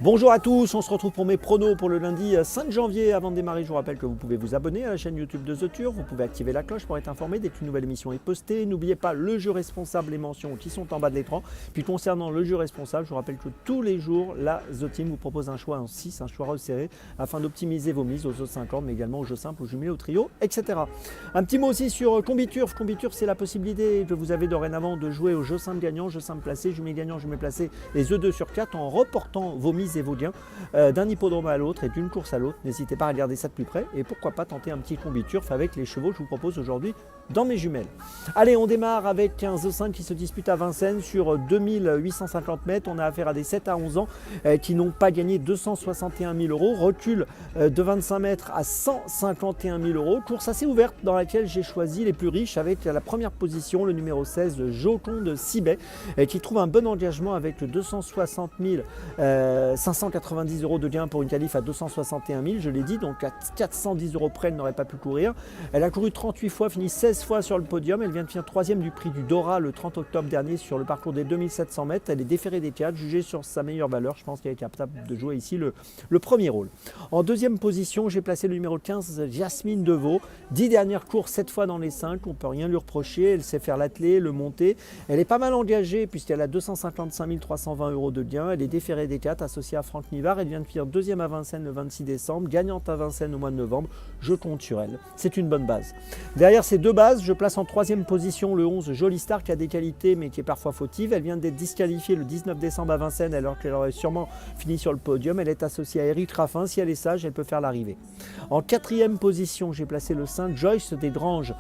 Bonjour à tous, on se retrouve pour mes pronos pour le lundi 5 janvier. Avant de démarrer, je vous rappelle que vous pouvez vous abonner à la chaîne YouTube de The Turf, vous pouvez activer la cloche pour être informé dès qu'une nouvelle émission est postée. N'oubliez pas le jeu responsable, les mentions qui sont en bas de l'écran. Puis concernant le jeu responsable, je vous rappelle que tous les jours, la The Team vous propose un choix en 6, un choix resserré, afin d'optimiser vos mises aux jeux 50, mais également aux jeux simples, aux jumelés, au trio, etc. Un petit mot aussi sur Combiturf. Combiturf, c'est la possibilité que vous avez dorénavant de jouer aux jeux simples gagnants, jeux simples placés, jumelés gagnants, jumelés placés, les œufs 2 sur 4 en reportant vos mises et vos gains d'un hippodrome à l'autre et d'une course à l'autre. N'hésitez pas à regarder ça de plus près et pourquoi pas tenter un petit Combiturf avec les chevaux que je vous propose aujourd'hui dans mes jumelles. Allez, on démarre avec un The 5 qui se dispute à Vincennes sur 2850 mètres. On a affaire à des 7 à 11 ans qui n'ont pas gagné 261 000 euros. Recul de 25 mètres à 151 000 euros. Course assez ouverte dans laquelle j'ai choisi les plus riches avec la première position, le numéro 16, Joconde Sibet, qui trouve un bon engagement avec 260 590 euros de gain pour une qualif à 261 000. Je l'ai dit, donc à 410 euros près, elle n'aurait pas pu courir. Elle a couru 38 fois, fini 16 fois sur le podium. Elle vient de finir 3e du prix du Dora le 30 octobre dernier sur le parcours des 2700 mètres. Elle est déférée des 4, jugée sur sa meilleure valeur. Je pense qu'elle est capable de jouer ici le premier rôle. En deuxième position, j'ai placé le numéro 15, Jasmine Deveau. 10 dernières courses, 7 fois dans les 5. On ne peut rien lui reprocher. Elle sait faire l'attelé, le monter. Elle est pas mal engagée puisqu'elle a 255 320 euros de gain. Elle est déférée des 4, associée à Franck Nivard. Elle vient de finir 2e à Vincennes le 26 décembre, gagnante à Vincennes au mois de novembre. Je compte sur elle. C'est une bonne base. Derrière ces deux bases, je place en 3e position le 11, Jolie Star, qui a des qualités mais qui est parfois fautive. Elle vient d'être disqualifiée le 19 décembre à Vincennes alors qu'elle aurait sûrement fini sur le podium. Elle est associée à Eric Raffin. Si elle est sage, elle peut faire l'arrivée. En 4e position, j'ai placé le 5, Joyce des Granges,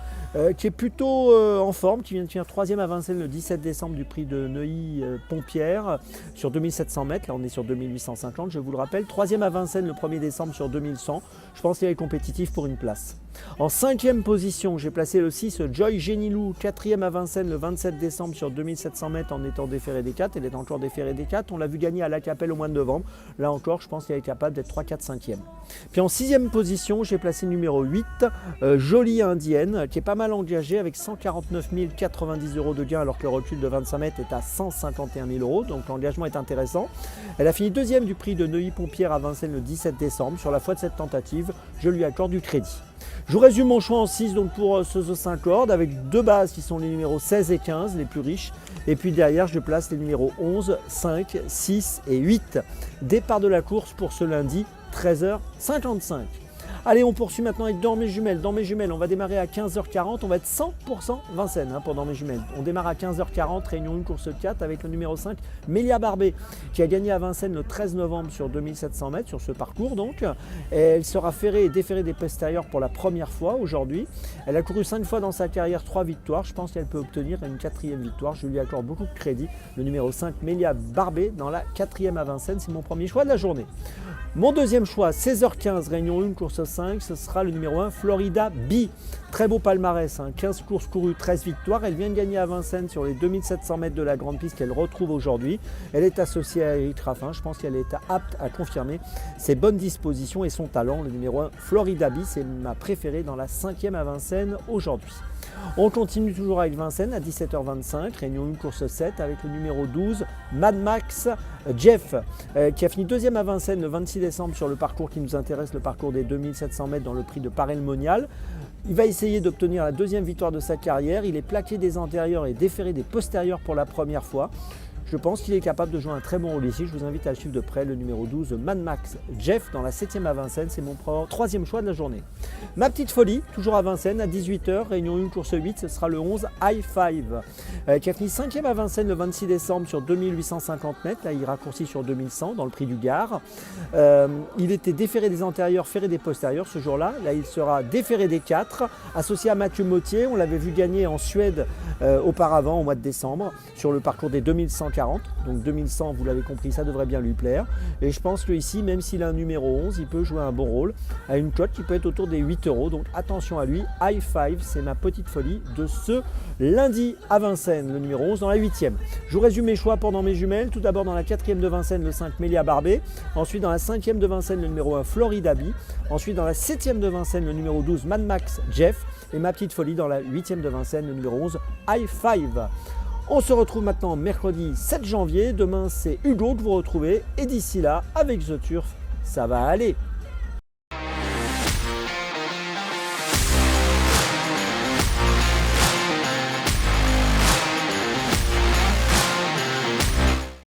qui est plutôt en forme, qui vient de finir 3e à Vincennes le 17 décembre du prix de Neuilly-Pompierre sur 2700 mètres. Là, on est sur 2850, je vous le rappelle. 3e à Vincennes le 1er décembre sur 2100. Je pense qu'elle est compétitive pour une place. En 5e position, j'ai placé le 6, Joy Génilou, 4e à Vincennes le 27 décembre sur 2700 mètres en étant déférée des 4. Elle est encore déférée des 4. On l'a vu gagner à la Capelle au mois de novembre. Là encore, je pense qu'elle est capable d'être 3, 4, 5e. Puis en 6e position, j'ai placé le numéro 8, Jolie Indienne, qui est pas mal engagée avec 149 090 euros de gain alors que le recul de 25 mètres est à 151 000 euros. Donc l'engagement est intéressant. Elle a fini 2e du prix de Neuilly-Pompierre à Vincennes le 17 décembre. Sur la foi de cette tentative, je lui accorde du crédit. Je vous résume mon choix en 6 donc pour ce The 5 cordes avec deux bases qui sont les numéros 16 et 15, les plus riches. Et puis derrière, je place les numéros 11, 5, 6 et 8. Départ de la course pour ce lundi, 13h55. Allez, on poursuit maintenant avec Dans mes jumelles. Dans mes jumelles, on va démarrer à 15h40. On va être 100% Vincennes pour Dans mes jumelles. On démarre à 15h40, réunion 1, course 4 avec le numéro 5, Mélia Barbé, qui a gagné à Vincennes le 13 novembre sur 2700 mètres, sur ce parcours donc. Et elle sera ferrée et déférée des postérieurs pour la première fois aujourd'hui. Elle a couru 5 fois dans sa carrière, 3 victoires. Je pense qu'elle peut obtenir une 4e victoire. Je lui accorde beaucoup de crédit. Le numéro 5, Mélia Barbé, dans la 4e à Vincennes. C'est mon premier choix de la journée. Mon deuxième choix, 16h15, réunion 1, course 5, ce sera le numéro 1, Florida B. Très beau palmarès, 15 courses courues, 13 victoires. Elle vient de gagner à Vincennes sur les 2700 mètres de la grande piste qu'elle retrouve aujourd'hui. Elle est associée à Eric Raffin. Je pense qu'elle est apte à confirmer ses bonnes dispositions et son talent. Le numéro 1, Florida B, c'est ma préférée dans la 5e à Vincennes aujourd'hui. On continue toujours avec Vincennes à 17h25, réunion 1, course 7 avec le numéro 12, Mad Max Jeff, qui a fini 2e à Vincennes le 26 décembre sur le parcours qui nous intéresse, le parcours des 2700 mètres dans le prix de Paray-le-Monial. Il va essayer d'obtenir la 2e victoire de sa carrière. Il est plaqué des antérieurs et déféré des postérieurs pour la première fois. Je pense qu'il est capable de jouer un très bon rôle ici. Je vous invite à le suivre de près, le numéro 12, Mad Max Jeff, dans la 7e à Vincennes. C'est mon 3e choix de la journée. Ma petite folie, toujours à Vincennes, à 18h, réunion 1, course 8, ce sera le 11, High Five, qui a fini 5e à Vincennes le 26 décembre sur 2850 mètres. Là, il raccourcit sur 2100 dans le prix du Gard. Il était déféré des antérieurs, ferré des postérieurs ce jour-là. Là, il sera déféré des 4, associé à Mathieu Mottier. On l'avait vu gagner en Suède auparavant, au mois de décembre, sur le parcours des 2140. Donc 2100, vous l'avez compris, ça devrait bien lui plaire. Et je pense que ici, même s'il a un numéro 11, il peut jouer un bon rôle à une cote qui peut être autour des 8 euros. Donc attention à lui. High Five, c'est ma petite folie de ce lundi à Vincennes, le numéro 11 dans la 8e. Je vous résume mes choix pendant mes jumelles. Tout d'abord dans la 4e de Vincennes, le 5, Mélia Barbé. Ensuite dans la 5e de Vincennes, le numéro 1, Florida B. Ensuite dans la 7e de Vincennes, le numéro 12, Mad Max Jeff. Et ma petite folie dans la 8e de Vincennes, le numéro 11, High Five. On se retrouve maintenant mercredi 7 janvier. Demain, c'est Hugo que vous retrouvez. Et d'ici là, avec The Turf, ça va aller.